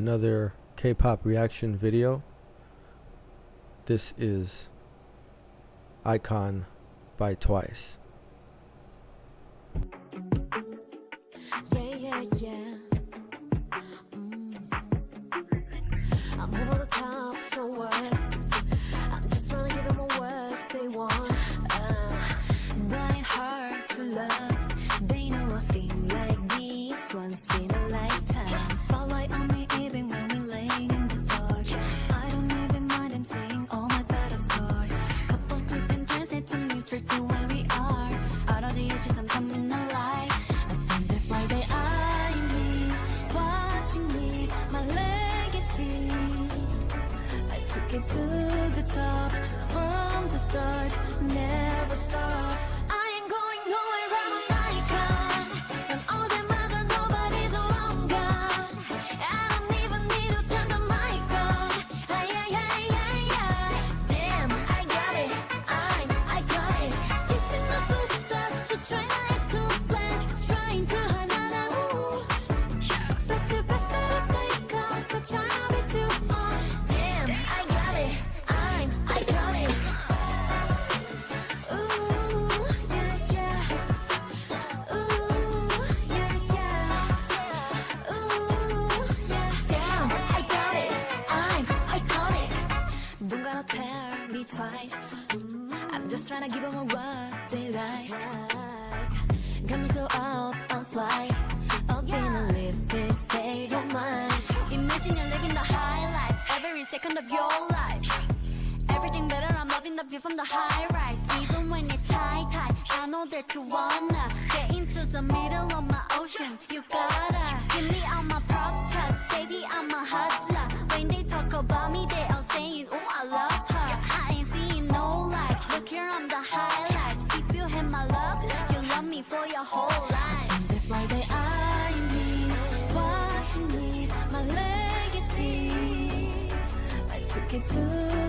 another K-pop reaction video. This is Icon by Twice. Yeah, yeah, yeah. I'm over the top, so what? I'm just trying to give them all what they want. Blind heart to love. They know a thing like this once in a lifetime. Spotlight on me even when we lay in the dark. I don't even mind them saying all my battle scars. Couple twists and turns, it took me straight to where we are. Out of the ashes, I'm coming alive. I think that's why they eye me, watching me, my legacy. I took it to the top from the start, never stop. I ain't going nowhere, I'm an icon. And all them other nobodies are long gone. I don't even need to turn the mic on. Ay, ay, ay, ay, ay. Damn, I got it, I got it. Chasing the footsteps, you're trying to let go blast. Trying to hide now, ooh. But your best bet is stay calm, stop trying to be too on. Damn, I got it, I got it. Ooh, yeah, yeah. Ooh, yeah, yeah. Ooh, yeah. Damn, I got it, I'm iconic. Don't gotta tell me twice. I'm just trying to give them what they like. Got me so out on flight. Up in a lift, this they don't mind. Imagine you're living the high life, every second of your life. Everything better, I'm loving the view from the high rise. Even when it's high tide, I know that you wanna get into the middle of my ocean. You gotta give me all my props, cause baby, I'm a hustler. When they talk about me, they all saying, oh, I love her. I ain't seeing no light. Look here, I'm the highlights. If you have my love, you love me for your whole life. That's why they eye me, watching me, my legacy. I took it to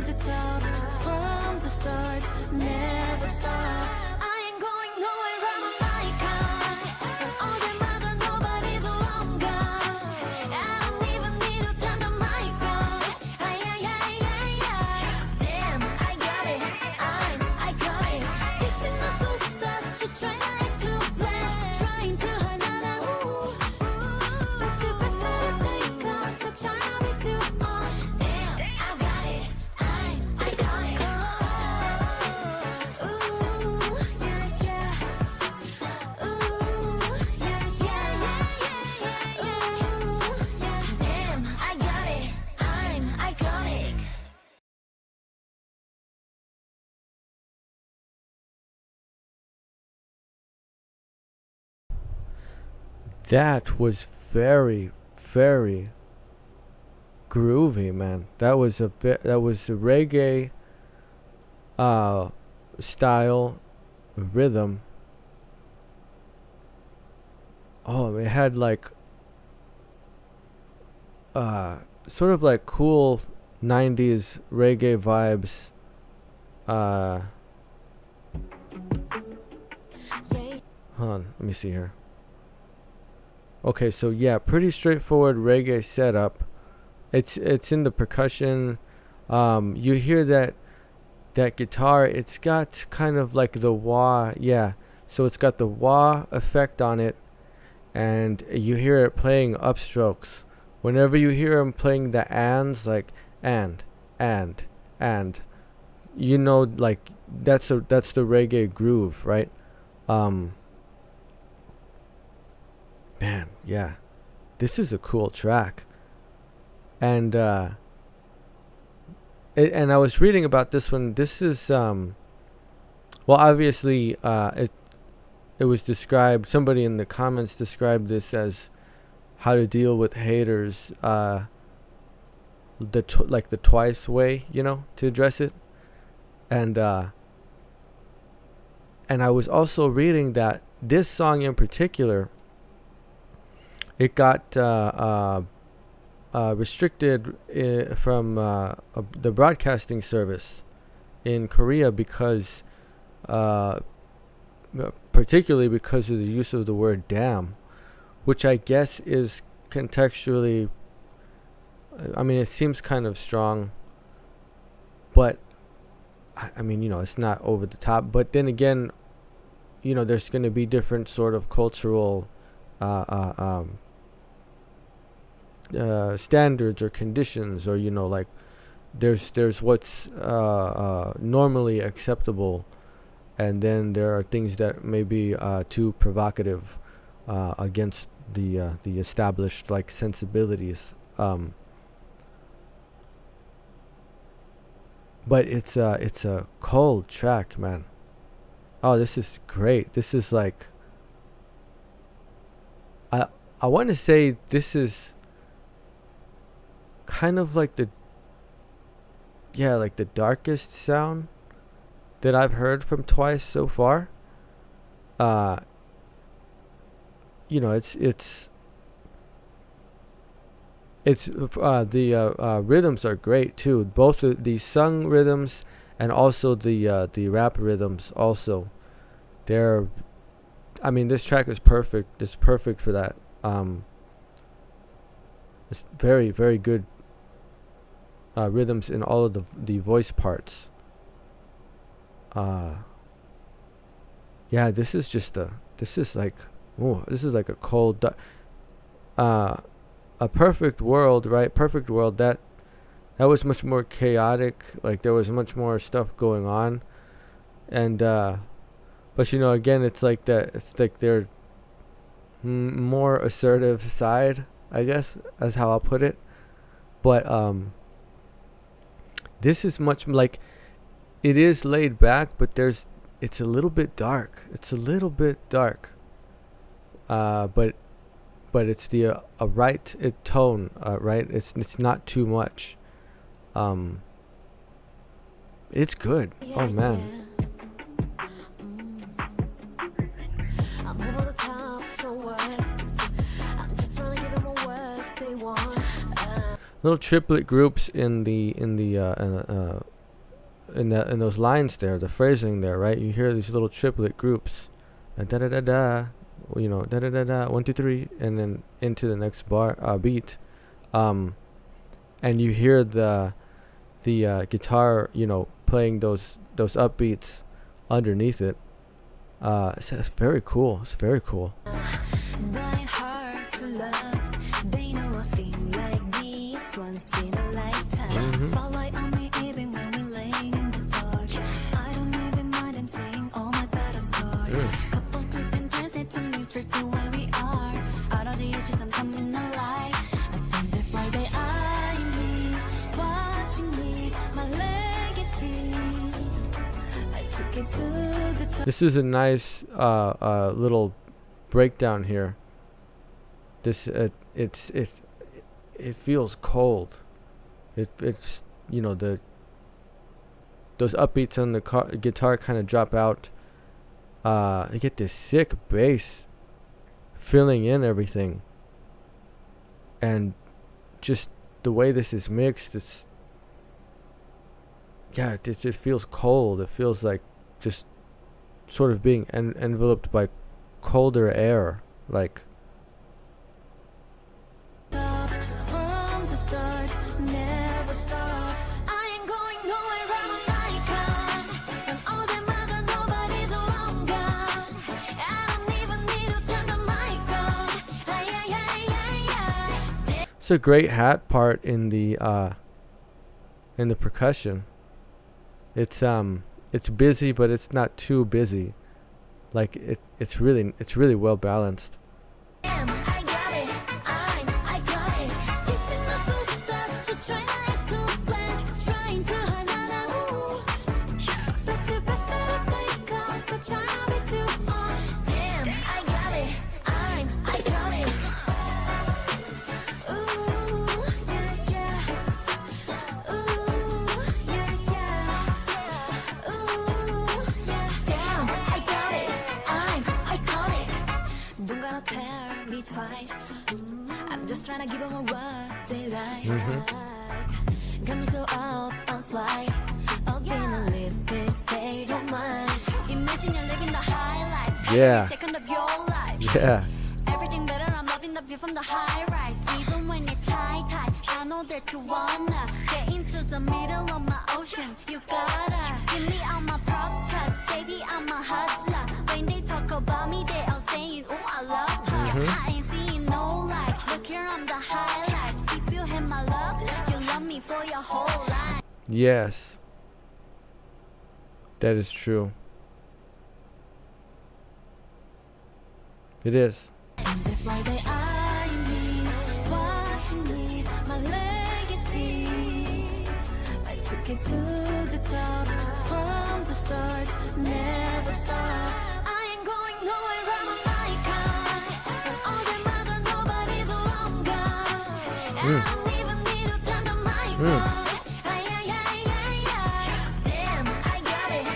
the top from the start, never stop. I ain't going nowhere, I'm an icon. And all them other nobodies are long gone. I don't even need to turn the mic on. Ay, ay, ay, ay, ay. Damn, I got it, I got it. Chasing the footsteps, you're trying to let go blast. Trying to hide now, ooh. But your best bet is stay calm, stop trying to be too on. Damn, I got it, I got it. Ooh, yeah, yeah. Ooh, yeah, yeah, yeah, yeah, yeah. Ooh, yeah. Damn, I got it, I'm iconic. That was very, very groovy, man. That was a reggae style rhythm. Oh, it had like sort of like cool 90s reggae vibes. Hold on, let me see here. Okay, so yeah, pretty straightforward reggae setup. It's in the percussion. You hear that guitar. It's got kind of like the wah, yeah. So it's got the wah effect on it, and you hear it playing upstrokes. Whenever you hear him playing the ands, like and, you know, like that's the reggae groove, right? Man, yeah, this is a cool track. And and I was reading about this one. This is well, obviously it was described, somebody in the comments described this as how to deal with haters, like the Twice way, you know, to address it. And I was also reading that this song in particular, it got restricted from the broadcasting service in Korea because, particularly because of the use of the word damn, which I guess is contextually I mean, it seems kind of strong, but I mean, it's not over the top. But then again, there's going to be different sort of cultural standards or conditions, or like there's what's normally acceptable, and then there are things that may be too provocative against the established like sensibilities. But it's a cold track, man. Oh, this is great. This is like, I want to say this is kind of like the darkest sound that I've heard from Twice so far. It's the rhythms are great too. Both the sung rhythms and also the rap rhythms also. This track is perfect. It's perfect for that. It's very, very good rhythms in all of the voice parts. This is like a cold a perfect world, right? Perfect world, that was much more chaotic. Like there was much more stuff going on, and but again, it's like their more assertive side, I guess, as how I'll put it. But this is much like, it is laid back, but it's a little bit dark. But it's the right tone, right? It's not too much. It's good. Oh man. I'm over the top, so what? I'm just trying to give them what they want. Little triplet groups in those lines there, the phrasing there, right? You hear these little triplet groups, da da da da, da da da da, 1 2 3, and then into the next beat, and you hear the guitar, playing those upbeats underneath it. It's very cool. It's very cool. Blind heart to love. They know a thing like this once in a lifetime. Spotlight on me even when we're laying in the dark. I don't even mind them saying all my better scars. Couple twists and turns, it took me straight to where we are. Out of the ashes, I'm coming alive. I think that's why they eye me, watching me, my legacy. I took it to the top. This is a nice little breakdown here. This it feels cold. It's those upbeats on the guitar kind of drop out. You get this sick bass filling in everything, and just the way this is mixed, it just feels cold. It feels like just sort of being enveloped by colder air, like. From the start, never stop. I ain't going nowhere, I'm an icon. And all them other nobody's long gone. I don't even need to turn the mic on. It's a great hat part in the percussion. It's busy, but it's not too busy. Like it's really well balanced. Damn, I got it. I got it. Chasing the footsteps, you're trying to act too fast, trying to hide my ooh. But your best bet is stay calm, stop trying to be too on. Damn, I got it. I got it. Ooh, yeah, yeah. Ooh, yeah, yeah. Ooh, yeah. Damn, I got it. I call it. Don't gotta tell me twice. I'm just trying to give them what they like. Got me so out on flight. Up in a lift, this state of mind. Imagine you're living the high life. Yeah. Every second of your life. Yeah. Everything better, I'm loving the view from the high rise. Even when it's tight, I know know that you wanna get into the middle of my ocean. You gotta give me all my props, cause baby, I'm a hustler. When they talk about me, they all saying, oh, I love her. I ain't seeing no light. Look here on the highlights. If you hit my love, you love me for your whole life. Yes. That is true. It is. That's why they eye me, watching me, my legacy. I took it to the top, from the start, never stop. I ain't going nowhere, I'm an icon. When all them other nobodies are long gone. And I don't even need to turn the mic on. Damn, I got it,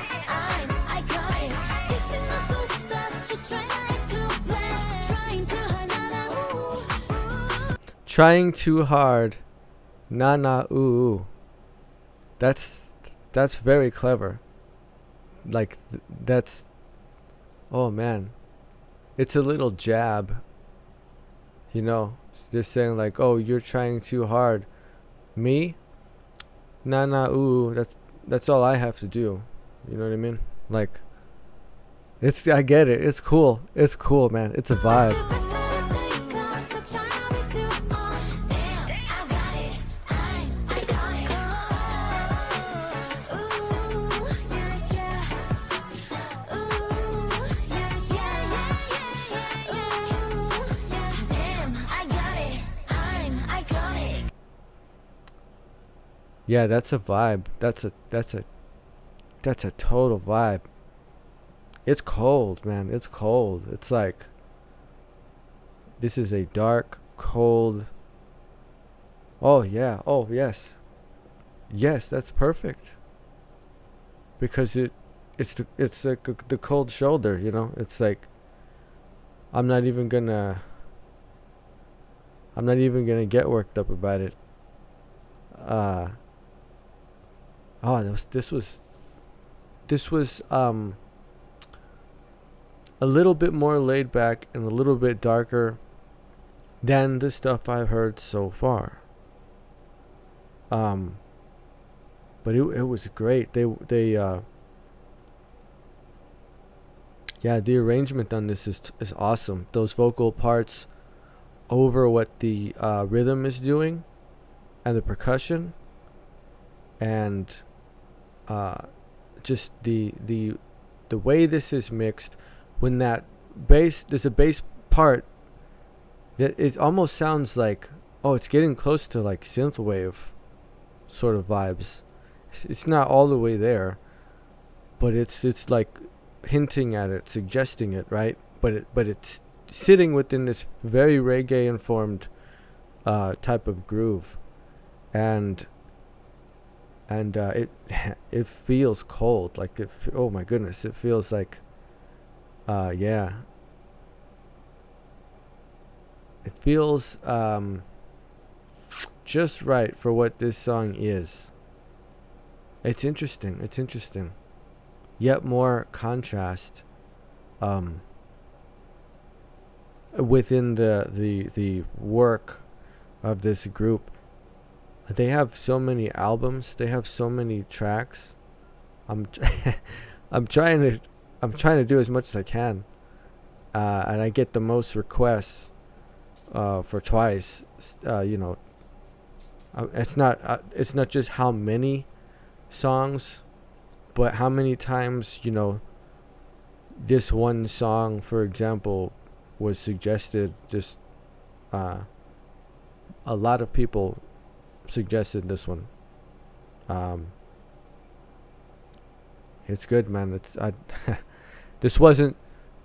I got it. Kissing the footsteps, she trying to blast. Trying too hard. Na na ooh. That's very clever. Like that's, oh man. It's a little jab. You know, they're saying like, "Oh, you're trying too hard." Me? Na na ooh. That's all I have to do. You know what I mean? Like, I get it. It's cool. It's cool, man. It's a vibe. Yeah, that's a vibe. That's a total vibe. It's cold, man. It's cold. It's like, this is a dark, cold. Oh yeah. Oh yes. Yes, that's perfect. Because it's like the cold shoulder, you know? It's like, I'm not even gonna get worked up about it. This was a little bit more laid back and a little bit darker than the stuff I've heard so far. But it was great. The arrangement on this is awesome. Those vocal parts over what the rhythm is doing, and the percussion, and just the way this is mixed. When that there's a bass part that it almost sounds like, oh, it's getting close to like synthwave sort of vibes. It's not all the way there, but it's like hinting at it, suggesting it, right? But it's sitting within this very reggae informed type of groove, and it it feels cold. Like oh my goodness, it feels like it feels just right for what this song is. It's interesting. Yet more contrast within the work of this group. They have so many albums. They have so many tracks. I'm trying to do as much as I can, and I get the most requests for twice. It's not just how many songs, but how many times this one song, for example, was suggested. Just a lot of people suggested this one. It's good, man. This wasn't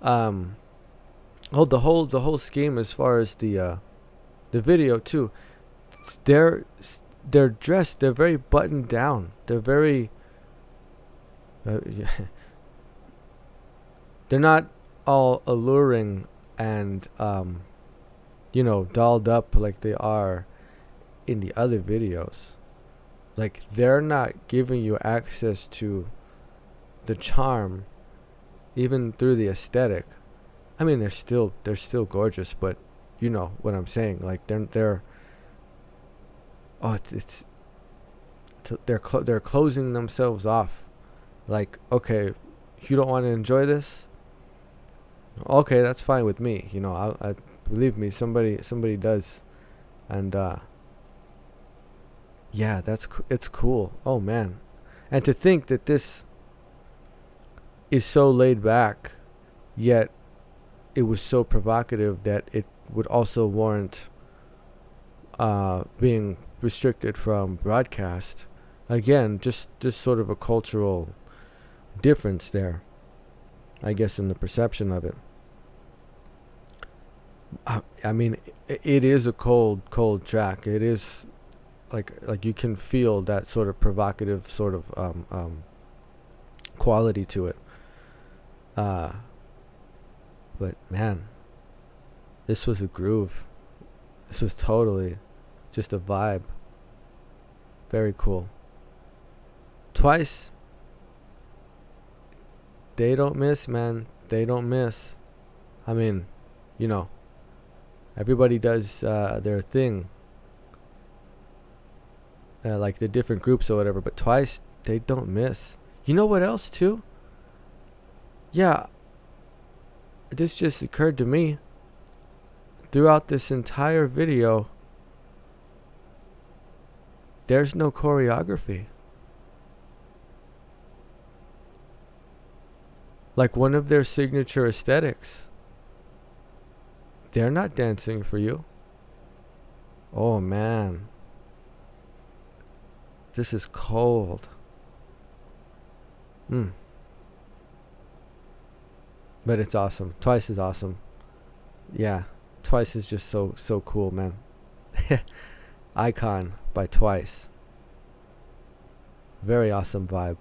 the whole scheme as far as the video too. They're dressed. They're very buttoned down. They're very. They're not all alluring and dolled up like they are in the other videos. Like, they're not giving you access to the charm, even through the aesthetic. I mean, they're still gorgeous, but you know what I'm saying. Like, they're oh, they're closing themselves off. Like, okay, you don't want to enjoy this? Okay, that's fine with me. You know, I believe me, somebody does. And yeah, it's cool. Oh man. And to think that this is so laid back, yet it was so provocative that it would also warrant being restricted from broadcast. Again, just sort of a cultural difference there, I guess, in the perception of it. I mean, it is a cold track. It is like you can feel that sort of provocative sort of quality to it. But man, this was a groove. This was totally just a vibe. Very cool. Twice. They don't miss, man. They don't miss. I mean, you know, everybody does their thing. Like the different groups or whatever. But Twice, they don't miss. You know what else, too? Yeah. This just occurred to me. Throughout this entire video, there's no choreography. Like one of their signature aesthetics. They're not dancing for you. Oh man. This is cold. But it's awesome. Twice is awesome. Yeah. Twice is just so cool, man. Icon by Twice. Very awesome vibe.